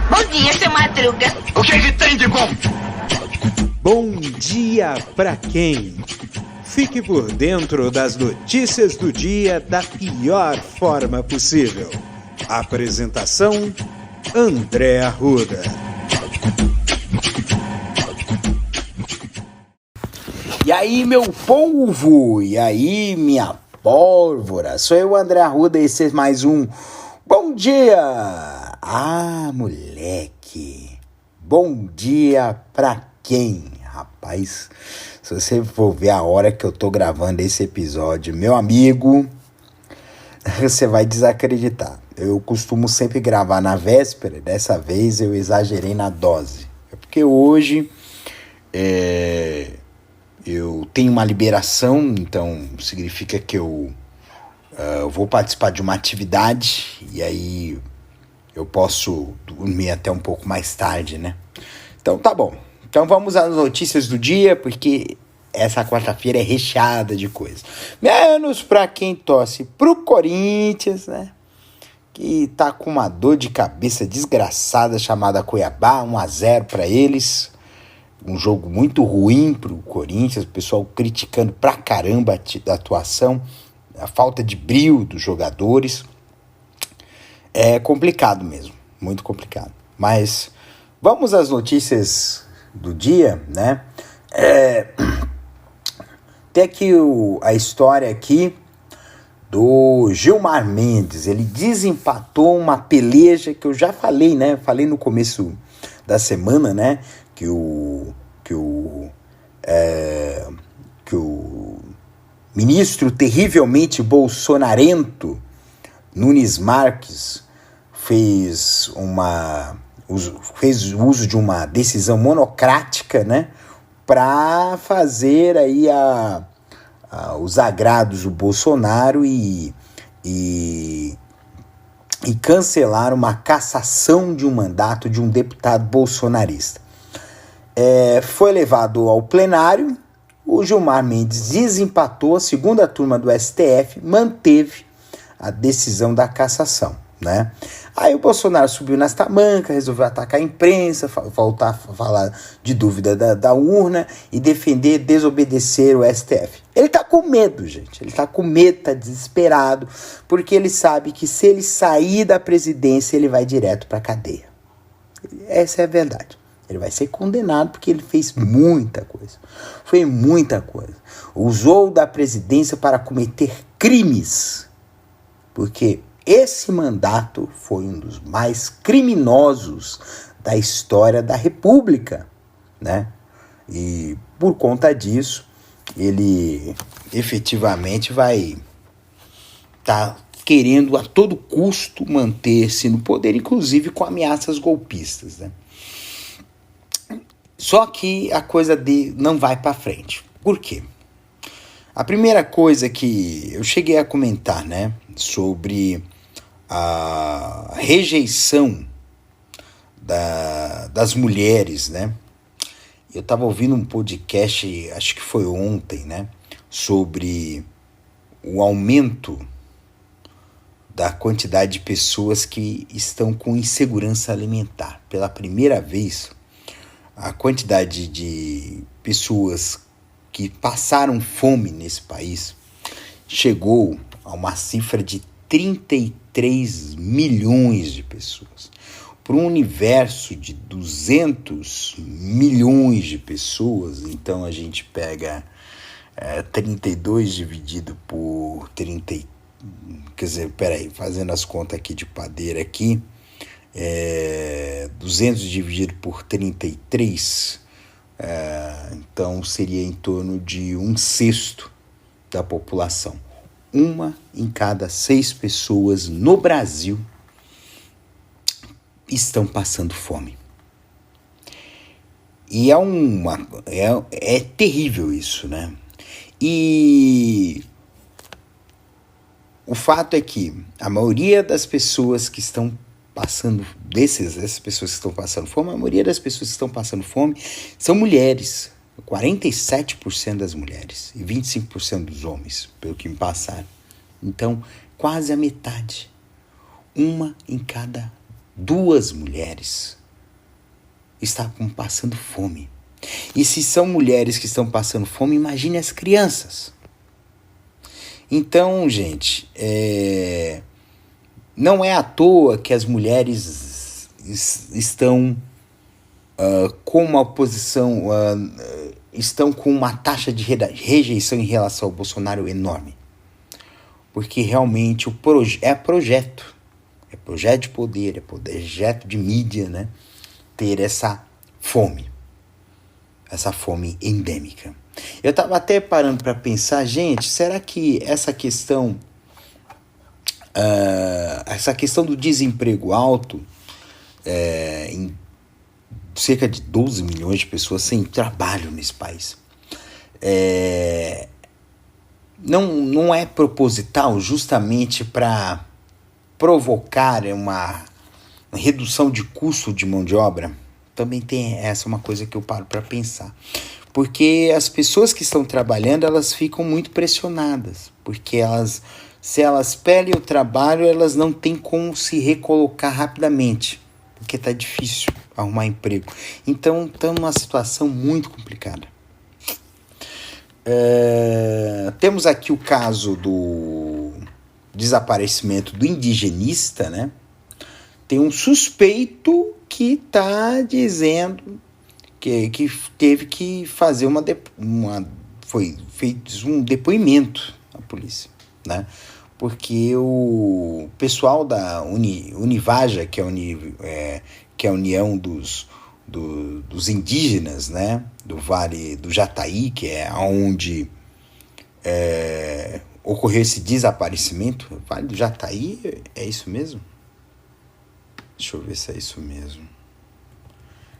Bom dia, seu Madruga. O que tem de bom? Bom dia pra quem? Fique por dentro das notícias do dia da pior forma possível. Apresentação: André Arruda. E aí, meu povo? E aí, minha pólvora? Sou eu, André Arruda, e esse é mais um Bom Dia! Ah, moleque! Bom dia pra quem? Rapaz, se você for ver a hora que eu tô gravando esse episódio, meu amigo, você vai desacreditar. Eu costumo sempre gravar na véspera, dessa vez eu exagerei na dose. É porque hoje eu tenho uma liberação, então significa que eu vou participar de uma atividade e aí eu posso dormir até um pouco mais tarde, né? Então tá bom. Então vamos às notícias do dia, porque essa quarta-feira é recheada de coisas. Menos pra quem torce pro Corinthians, né? Que tá com uma dor de cabeça desgraçada chamada Cuiabá, 1-0 pra eles. Um jogo muito ruim pro Corinthians, o pessoal criticando pra caramba a atuação, a falta de brio dos jogadores. É complicado mesmo, muito complicado. Mas vamos às notícias do dia, né? Tem aqui a história aqui do Gilmar Mendes. Ele desempatou uma peleja que eu já falei, né? Falei no começo da semana, né? Que o ministro terrivelmente bolsonarento Nunes Marques fez uso de uma decisão monocrática, né, para fazer aí os agrados do Bolsonaro e cancelar uma cassação de um mandato de um deputado bolsonarista. Foi levado ao plenário, o Gilmar Mendes desempatou, a segunda turma do STF manteve a decisão da cassação, né? Aí o Bolsonaro subiu nas tamancas, resolveu atacar a imprensa, voltar a falar de dúvida da urna e desobedecer o STF. Ele tá com medo, gente, ele tá com medo, tá desesperado, porque ele sabe que se ele sair da presidência, ele vai direto pra cadeia. Essa é a verdade. Ele vai ser condenado porque ele fez muita coisa. Foi muita coisa. Usou da presidência para cometer crimes. Porque esse mandato foi um dos mais criminosos da história da República, né? E por conta disso, ele efetivamente vai estar querendo a todo custo manter-se no poder, inclusive com ameaças golpistas, né? Só que a coisa não vai para frente. Por quê? A primeira coisa que eu cheguei a comentar, né, sobre a rejeição das mulheres, né? Eu estava ouvindo um podcast, acho que foi ontem, né, sobre o aumento da quantidade de pessoas que estão com insegurança alimentar. Pela primeira vez, a quantidade de pessoas que passaram fome nesse país chegou a uma cifra de 33 milhões de pessoas. Para um universo de 200 milhões de pessoas, então a gente pega 32 dividido por 30, quer dizer, peraí, fazendo as contas aqui de padeira aqui, 200 dividido por 33, então seria em torno de 1/6 da população. 1 em cada 6 pessoas no Brasil estão passando fome. E é terrível isso, né? E o fato é que a maioria das pessoas que estão passando, dessas pessoas que estão passando fome, a maioria das pessoas que estão passando fome são mulheres. 47% das mulheres e 25% dos homens, pelo que me passaram. Então, quase a metade. uma em cada 2 mulheres está passando fome. E se são mulheres que estão passando fome, imagine as crianças. Então, gente, não é à toa que as mulheres estão com uma posição, estão com uma taxa de rejeição em relação ao Bolsonaro enorme. Porque realmente é projeto de poder, é projeto de mídia, né? Ter essa fome endêmica. Eu estava até parando para pensar, gente, será que essa questão do desemprego alto, em cerca de 12 milhões de pessoas sem trabalho nesse país, não é proposital justamente para provocar uma redução de custo de mão de obra? Também tem essa uma coisa que eu paro para pensar. Porque as pessoas que estão trabalhando, elas ficam muito pressionadas. Porque se elas perdem o trabalho, elas não têm como se recolocar rapidamente. Porque está difícil arrumar emprego. Então, estamos numa situação muito complicada. Temos aqui o caso do desaparecimento do indigenista, né? Tem um suspeito que está dizendo que teve que fazer foi feito um depoimento à polícia, né? Porque o pessoal da Univaja, que é a União dos Indígenas, né? Do Vale do Jataí, que é onde ocorreu esse desaparecimento. Vale do Jataí, é isso mesmo? Deixa eu ver se é isso mesmo.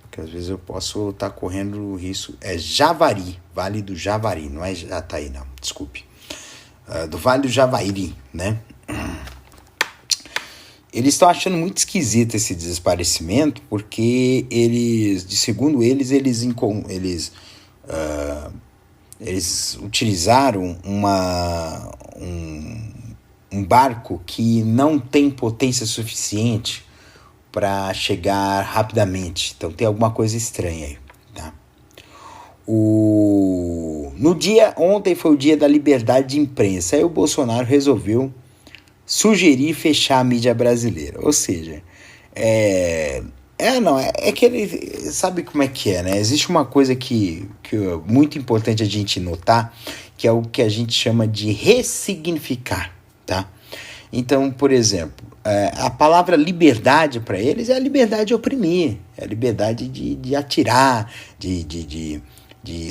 Porque às vezes eu posso estar correndo o risco. É Javari, Vale do Javari, não é Jataí, não, desculpe. Do Vale do Javari, né? Eles estão achando muito esquisito esse desaparecimento, porque segundo eles utilizaram um barco que não tem potência suficiente para chegar rapidamente. Então tem alguma coisa estranha aí, tá? Ontem foi o dia da liberdade de imprensa. Aí o Bolsonaro resolveu sugerir fechar a mídia brasileira. Ou seja, que ele sabe como é que é, né? Existe uma coisa que é muito importante a gente notar, que é o que a gente chama de ressignificar, tá? Então, por exemplo, a palavra liberdade para eles é a liberdade de oprimir, é a liberdade de atirar, de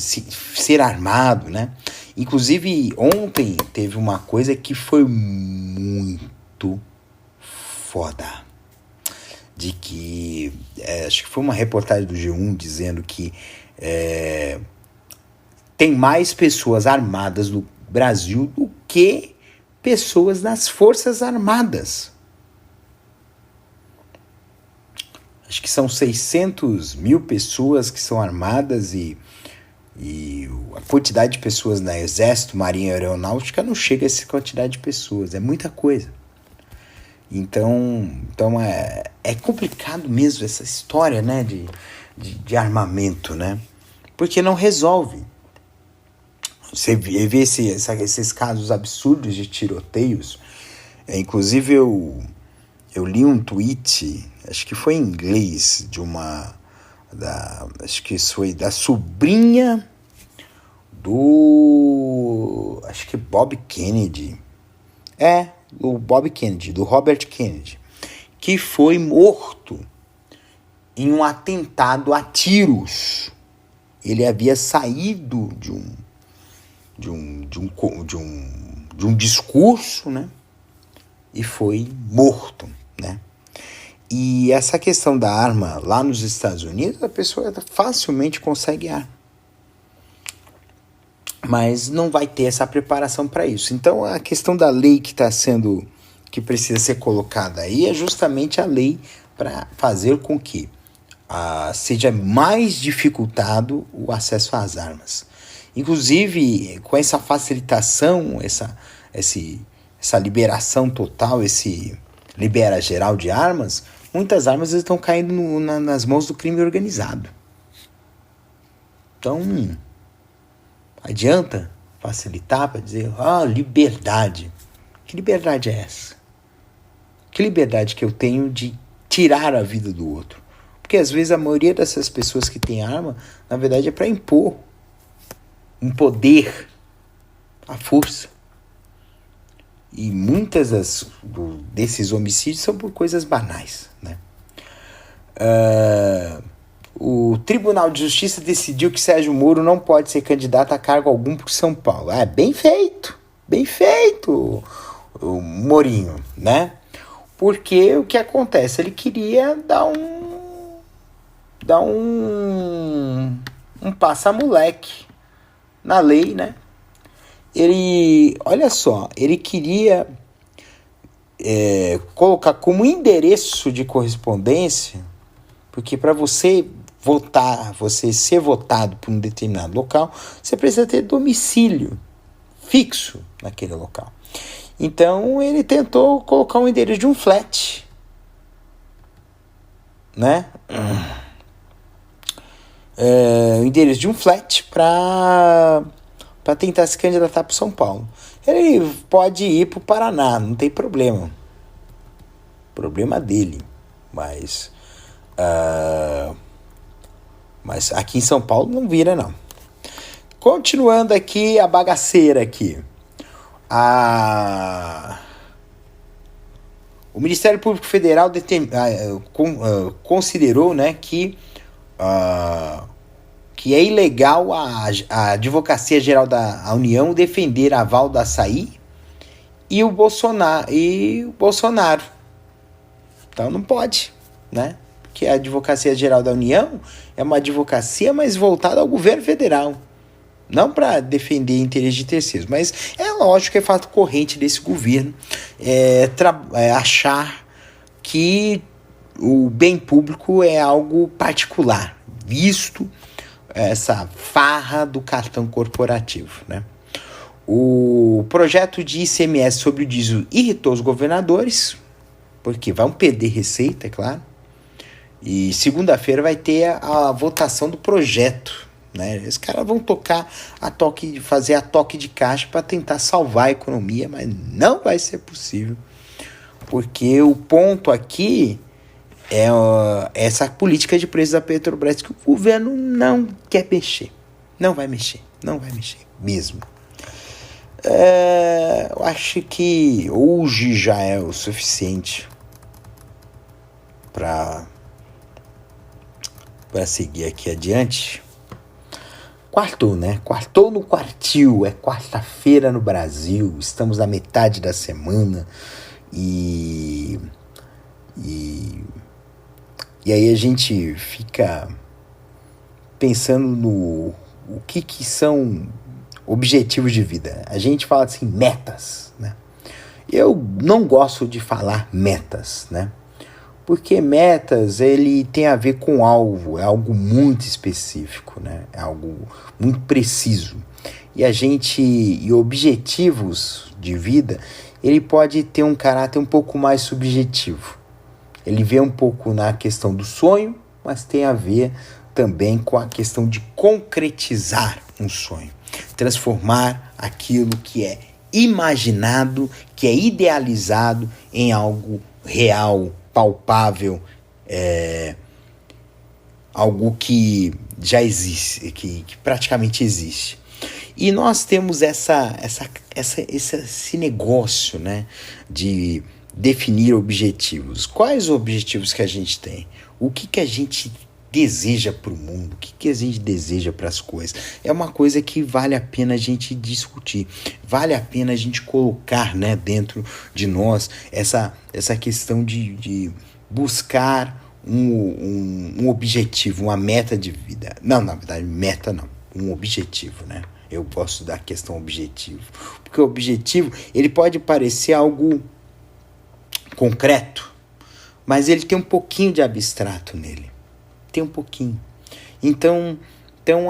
ser armado, né? Inclusive, ontem teve uma coisa que foi muito foda. De que, acho que foi uma reportagem do G1 dizendo que tem mais pessoas armadas no Brasil do que pessoas nas Forças Armadas. Acho que são 600 mil pessoas que são armadas e a quantidade de pessoas na Exército, Marinha e Aeronáutica não chega a essa quantidade de pessoas. É muita coisa. Então é complicado mesmo essa história, né, de armamento, né? Porque não resolve. Você vê esses casos absurdos de tiroteios. Inclusive eu li um tweet, acho que foi em inglês, acho que isso foi da sobrinha acho que Bob Kennedy. O Bob Kennedy, do Robert Kennedy, que foi morto em um atentado a tiros. Ele havia saído de um discurso, né? E foi morto, né? E essa questão da arma lá nos Estados Unidos, a pessoa facilmente consegue arma. Mas não vai ter essa preparação para isso. Então a questão da lei que precisa ser colocada aí é justamente a lei para fazer com que seja mais dificultado o acesso às armas. Inclusive, com essa facilitação, essa liberação total, esse libera geral de armas, muitas armas estão caindo nas mãos do crime organizado. Então, adianta facilitar para dizer, liberdade. Que liberdade é essa? Que liberdade que eu tenho de tirar a vida do outro? Porque às vezes a maioria dessas pessoas que tem arma, na verdade é para impor um poder, a força. E muitas desses homicídios são por coisas banais, né? O Tribunal de Justiça decidiu que Sérgio Moro não pode ser candidato a cargo algum por São Paulo. Bem feito, o Morinho, né? Porque o que acontece? Ele queria dar um passa-moleque na lei, né? Olha só, ele queria colocar como endereço de correspondência, porque para você votar, você ser votado por um determinado local, você precisa ter domicílio fixo naquele local. Então ele tentou colocar um endereço de um flat, né? O endereço de um flat para tentar se candidatar para São Paulo. Ele pode ir para o Paraná, não tem problema. Problema dele. Mas aqui em São Paulo não vira, não. Continuando aqui a bagaceira aqui. O Ministério Público Federal considerou, né, que é ilegal a Advocacia Geral da União defender aval da Açaí e o Bolsonaro. Então não pode, né? Porque a Advocacia Geral da União é uma advocacia mais voltada ao governo federal. Não para defender interesse de terceiros, mas é lógico que é fato corrente desse governo achar que o bem público é algo particular, visto essa farra do cartão corporativo, né? O projeto de ICMS sobre o diesel irritou os governadores, porque vão perder receita, é claro. E segunda-feira vai ter a votação do projeto, né? Os caras vão fazer a toque de caixa para tentar salvar a economia, mas não vai ser possível, porque o ponto aqui é essa política de preços da Petrobras que o governo não quer mexer. Não vai mexer mesmo. Eu acho que hoje já é o suficiente para seguir aqui adiante. Quartou, né? Quartou no quartil. É quarta-feira no Brasil. Estamos na metade da semana. E aí a gente fica pensando no o que são objetivos de vida. A gente fala assim, metas, né? Eu não gosto de falar metas, né? Porque metas, ele tem a ver com alvo, é algo muito específico, né? É algo muito preciso. E objetivos de vida, ele pode ter um caráter um pouco mais subjetivo. Ele vê um pouco na questão do sonho, mas tem a ver também com a questão de concretizar um sonho. Transformar aquilo que é imaginado, que é idealizado em algo real, palpável, algo que já existe, que praticamente existe. E nós temos esse negócio, né, de definir objetivos. Quais objetivos que a gente tem? O que a gente deseja para o mundo? O que a gente deseja para as coisas? É uma coisa que vale a pena a gente discutir. Vale a pena a gente colocar, né, dentro de nós essa questão de buscar um objetivo, uma meta de vida. Não, na verdade, meta não. Um objetivo, né? Eu gosto da questão objetivo. Porque o objetivo, ele pode parecer algo concreto, mas ele tem um pouquinho de abstrato nele. Tem um pouquinho. Então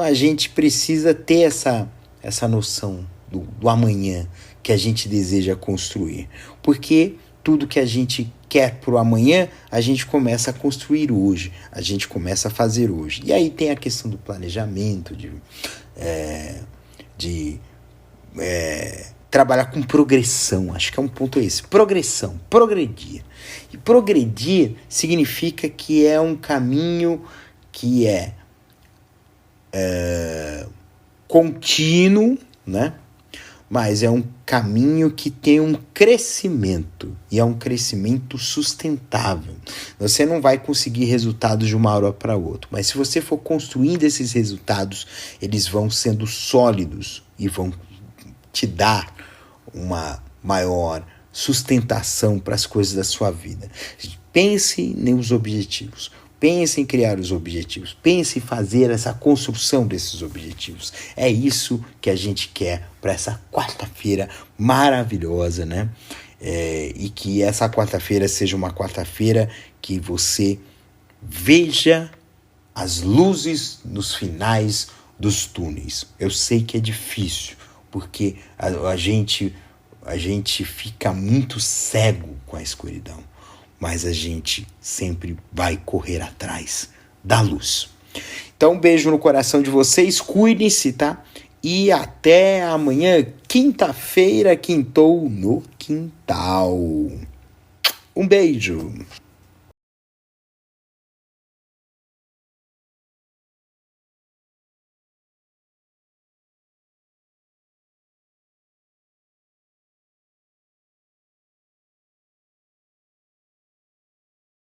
a gente precisa ter essa noção do amanhã que a gente deseja construir. Porque tudo que a gente quer para o amanhã, a gente começa a construir hoje, a gente começa a fazer hoje. E aí tem a questão do planejamento, de trabalhar com progressão, acho que é um ponto esse, progressão, progredir. E progredir significa que é um caminho que é contínuo, né? Mas é um caminho que tem um crescimento, e é um crescimento sustentável. Você não vai conseguir resultados de uma hora para outra, mas se você for construindo esses resultados, eles vão sendo sólidos e vão te dar uma maior sustentação para as coisas da sua vida. Pense nos objetivos. Pense em criar os objetivos. Pense em fazer essa construção desses objetivos. É isso que a gente quer para essa quarta-feira maravilhosa, né? E que essa quarta-feira seja uma quarta-feira que você veja as luzes nos finais dos túneis. Eu sei que é difícil, porque a gente fica muito cego com a escuridão. Mas a gente sempre vai correr atrás da luz. Então, um beijo no coração de vocês, cuidem-se, tá? E até amanhã, quinta-feira, quintou no quintal. Um beijo!